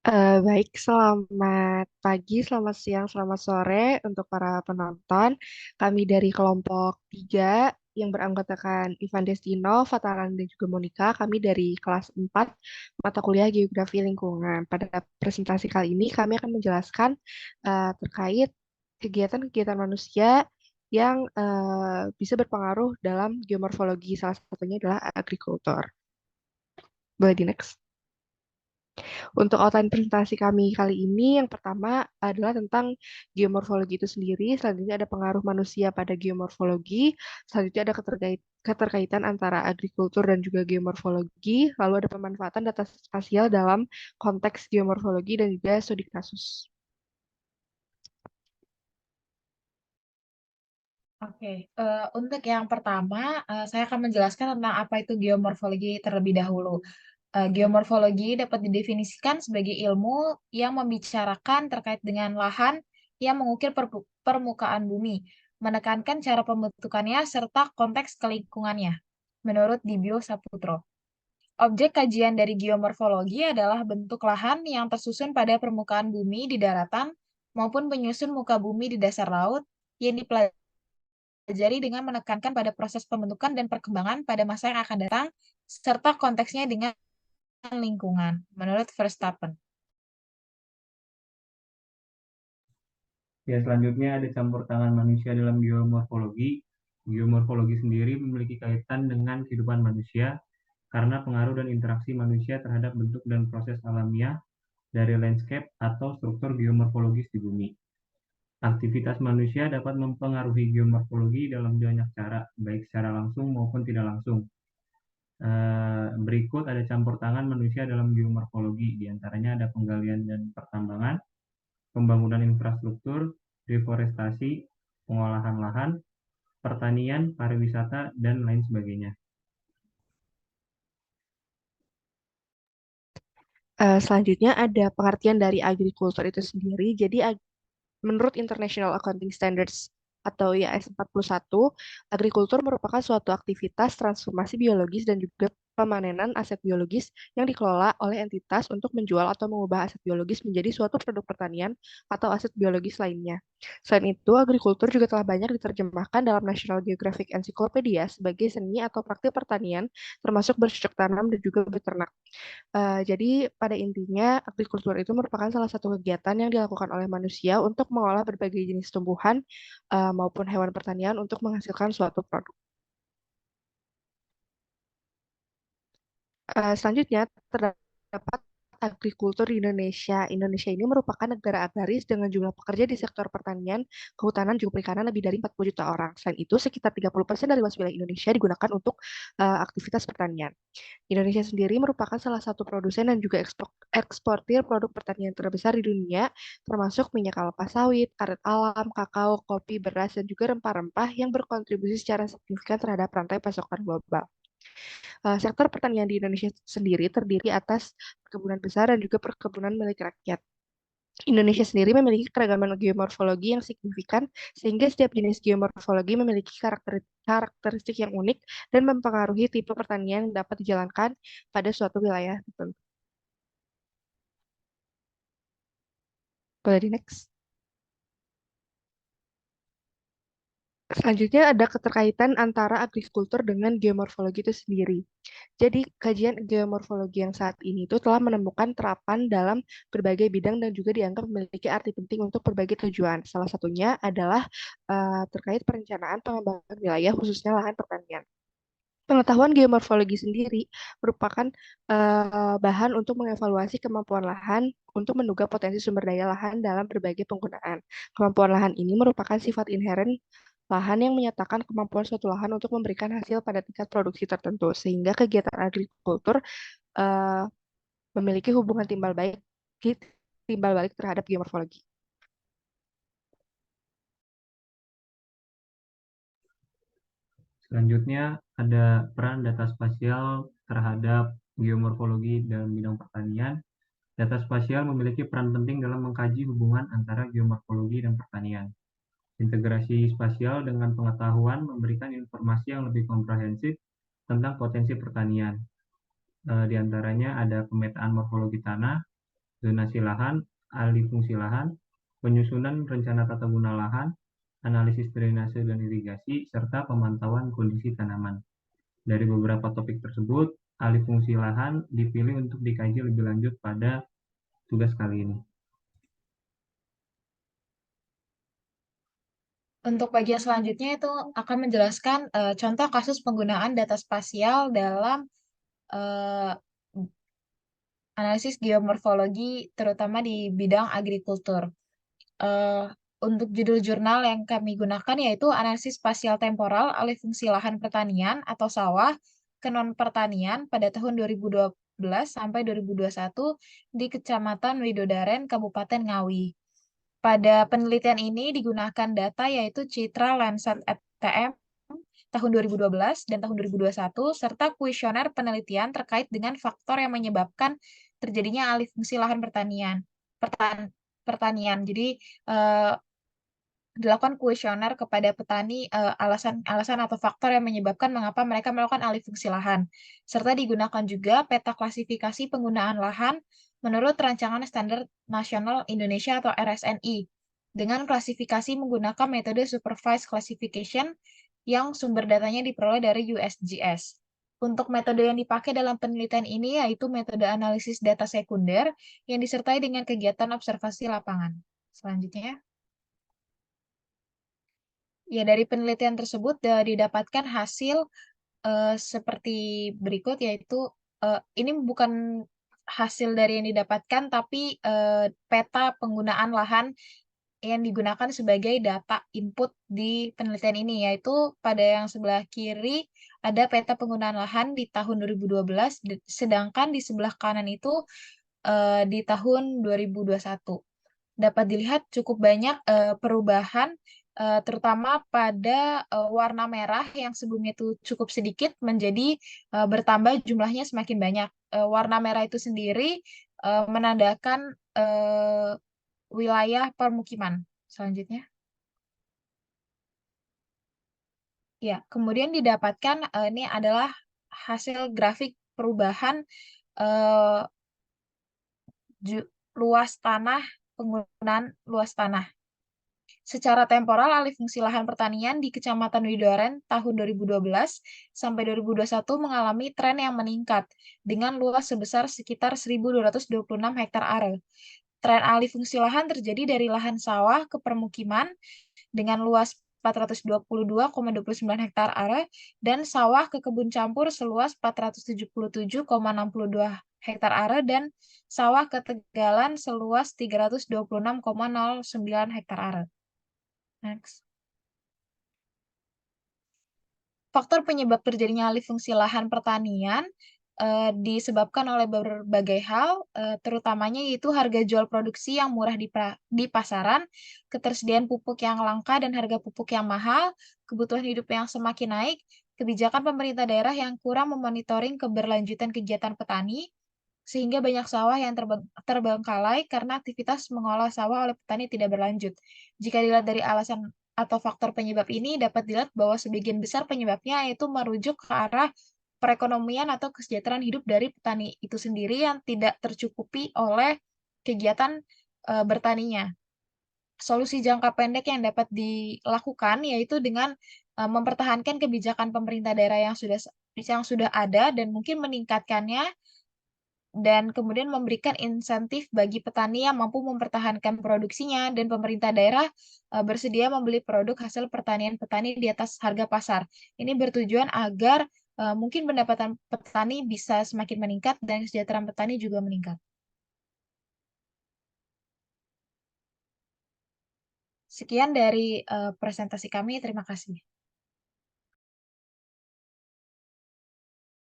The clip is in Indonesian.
Baik, selamat pagi, selamat siang, selamat sore untuk para penonton. Kami dari kelompok 3 yang beranggotakan Ivan Destino, Fataran, dan juga Monica. Kami dari kelas 4 mata kuliah Geografi Lingkungan. Pada presentasi kali ini kami akan menjelaskan terkait kegiatan-kegiatan manusia yang bisa berpengaruh dalam geomorfologi. Salah satunya adalah agrikultur. Boleh di next. Untuk outline presentasi kami kali ini, yang pertama adalah tentang geomorfologi itu sendiri, selanjutnya ada pengaruh manusia pada geomorfologi, selanjutnya ada keterkaitan antara agrikultur dan juga geomorfologi, lalu ada pemanfaatan data spasial dalam konteks geomorfologi dan juga studi kasus. Oke, untuk yang pertama, saya akan menjelaskan tentang apa itu geomorfologi terlebih dahulu. Geomorfologi dapat didefinisikan sebagai ilmu yang membicarakan terkait dengan lahan yang mengukir permukaan bumi, menekankan cara pembentukannya serta konteks kelingkungannya, menurut Dibyo Saputro. Objek kajian dari geomorfologi adalah bentuk lahan yang tersusun pada permukaan bumi di daratan maupun penyusun muka bumi di dasar laut yang dipelajari dengan menekankan pada proses pembentukan dan perkembangan pada masa yang akan datang, serta konteksnya dengan lingkungan, menurut Verstappen. Ya, selanjutnya ada campur tangan manusia dalam geomorfologi. Geomorfologi sendiri memiliki kaitan dengan kehidupan manusia karena pengaruh dan interaksi manusia terhadap bentuk dan proses alamiah dari landscape atau struktur geomorfologis di bumi. Aktivitas manusia dapat mempengaruhi geomorfologi dalam banyak cara, baik secara langsung maupun tidak langsung. Berikut ada campur tangan manusia dalam geomorfologi, diantaranya ada penggalian dan pertambangan, pembangunan infrastruktur, deforestasi, pengolahan lahan, pertanian, pariwisata, dan lain sebagainya. Selanjutnya ada pengertian dari agrikultur itu sendiri. Jadi menurut International Accounting Standards atau IAS 41, agrikultur merupakan suatu aktivitas transformasi biologis dan juga pemanenan aset biologis yang dikelola oleh entitas untuk menjual atau mengubah aset biologis menjadi suatu produk pertanian atau aset biologis lainnya. Selain itu, agrikultur juga telah banyak diterjemahkan dalam National Geographic Encyclopedia sebagai seni atau praktik pertanian, termasuk bercocok tanam dan juga beternak. Jadi pada intinya agrikultur itu merupakan salah satu kegiatan yang dilakukan oleh manusia untuk mengolah berbagai jenis tumbuhan maupun hewan pertanian untuk menghasilkan suatu produk. Selanjutnya terdapat agrikultur di Indonesia. Indonesia ini merupakan negara agraris dengan jumlah pekerja di sektor pertanian, kehutanan, juga perikanan lebih dari 40 juta orang. Selain itu, sekitar 30% dari luas wilayah Indonesia digunakan untuk aktivitas pertanian. Indonesia sendiri merupakan salah satu produsen dan juga eksportir produk pertanian terbesar di dunia, termasuk minyak kelapa sawit, karet alam, kakao, kopi, beras, dan juga rempah-rempah yang berkontribusi secara signifikan terhadap rantai pasokan global. Sektor pertanian di Indonesia sendiri terdiri atas perkebunan besar dan juga perkebunan milik rakyat. Indonesia sendiri memiliki keragaman geomorfologi yang signifikan, sehingga setiap jenis geomorfologi memiliki karakteristik yang unik dan mempengaruhi tipe pertanian yang dapat dijalankan pada suatu wilayah tertentu. Boleh di next. Selanjutnya ada keterkaitan antara agrikultur dengan geomorfologi itu sendiri. Jadi, kajian geomorfologi yang saat ini itu telah menemukan terapan dalam berbagai bidang dan juga dianggap memiliki arti penting untuk berbagai tujuan. Salah satunya adalah terkait perencanaan pengembangan wilayah, khususnya lahan pertanian. Pengetahuan geomorfologi sendiri merupakan bahan untuk mengevaluasi kemampuan lahan untuk menduga potensi sumber daya lahan dalam berbagai penggunaan. Kemampuan lahan ini merupakan sifat inheren lahan yang menyatakan kemampuan suatu lahan untuk memberikan hasil pada tingkat produksi tertentu, sehingga kegiatan agrikultur eh, memiliki hubungan timbal balik terhadap geomorfologi. Selanjutnya ada peran data spasial terhadap geomorfologi dalam bidang pertanian. Data spasial memiliki peran penting dalam mengkaji hubungan antara geomorfologi dan pertanian. Integrasi spasial dengan pengetahuan memberikan informasi yang lebih komprehensif tentang potensi pertanian. Di antaranya ada pemetaan morfologi tanah, zonasi lahan, alih fungsi lahan, penyusunan rencana tata guna lahan, analisis drainase dan irigasi, serta pemantauan kondisi tanaman. Dari beberapa topik tersebut, alih fungsi lahan dipilih untuk dikaji lebih lanjut pada tugas kali ini. Untuk bagian selanjutnya itu akan menjelaskan contoh kasus penggunaan data spasial dalam eh, analisis geomorfologi, terutama di bidang agrikultur. Eh, untuk judul jurnal yang kami gunakan yaitu Analisis Spasial Temporal Alih Fungsi Lahan Pertanian atau Sawah ke Non-Pertanian pada tahun 2012 sampai 2021 di Kecamatan Widodaren, Kabupaten Ngawi. Pada penelitian ini digunakan data yaitu Citra Landsat FTM tahun 2012 dan tahun 2021 serta kuesioner penelitian terkait dengan faktor yang menyebabkan terjadinya alih fungsi lahan pertanian. Jadi eh, dilakukan kuesioner kepada petani alasan-alasan atau faktor yang menyebabkan mengapa mereka melakukan alih fungsi lahan. Serta digunakan juga peta klasifikasi penggunaan lahan menurut Rancangan Standar Nasional Indonesia atau RSNI dengan klasifikasi menggunakan metode Supervised Classification yang sumber datanya diperoleh dari USGS. Untuk metode yang dipakai dalam penelitian ini yaitu metode analisis data sekunder yang disertai dengan kegiatan observasi lapangan. Selanjutnya. Ya, dari penelitian tersebut didapatkan hasil seperti berikut, yaitu ini bukan hasil dari yang didapatkan, tapi peta penggunaan lahan yang digunakan sebagai data input di penelitian ini, yaitu pada yang sebelah kiri ada peta penggunaan lahan di tahun 2012, sedangkan di sebelah kanan itu di tahun 2021. Dapat dilihat cukup banyak perubahan, terutama pada warna merah yang sebelumnya itu cukup sedikit menjadi bertambah jumlahnya semakin banyak. Warna merah itu sendiri menandakan wilayah permukiman. Selanjutnya, ya, kemudian didapatkan ini adalah hasil grafik perubahan eh, luas tanah, penggunaan luas tanah. Secara temporal, alih fungsi lahan pertanian di Kecamatan Widoren tahun 2012 sampai 2021 mengalami tren yang meningkat dengan luas sebesar sekitar 1.226 hektar are. Tren alih fungsi lahan terjadi dari lahan sawah ke permukiman dengan luas 422,29 hektar are dan sawah ke kebun campur seluas 477,62 hektar are dan sawah ke tegalan seluas 326,09 hektar are. Next. Faktor penyebab terjadinya alih fungsi lahan pertanian disebabkan oleh berbagai hal, terutamanya yaitu harga jual produksi yang murah di pasaran, ketersediaan pupuk yang langka dan harga pupuk yang mahal, kebutuhan hidup yang semakin naik, kebijakan pemerintah daerah yang kurang memonitoring keberlanjutan kegiatan petani, sehingga banyak sawah yang terbengkalai karena aktivitas mengolah sawah oleh petani tidak berlanjut. Jika dilihat dari alasan atau faktor penyebab ini, dapat dilihat bahwa sebagian besar penyebabnya yaitu merujuk ke arah perekonomian atau kesejahteraan hidup dari petani itu sendiri yang tidak tercukupi oleh kegiatan bertaninya. Solusi jangka pendek yang dapat dilakukan yaitu dengan mempertahankan kebijakan pemerintah daerah yang sudah ada dan mungkin meningkatkannya dan kemudian memberikan insentif bagi petani yang mampu mempertahankan produksinya dan pemerintah daerah bersedia membeli produk hasil pertanian petani di atas harga pasar. Ini bertujuan agar mungkin pendapatan petani bisa semakin meningkat dan kesejahteraan petani juga meningkat. Sekian dari presentasi kami. Terima kasih.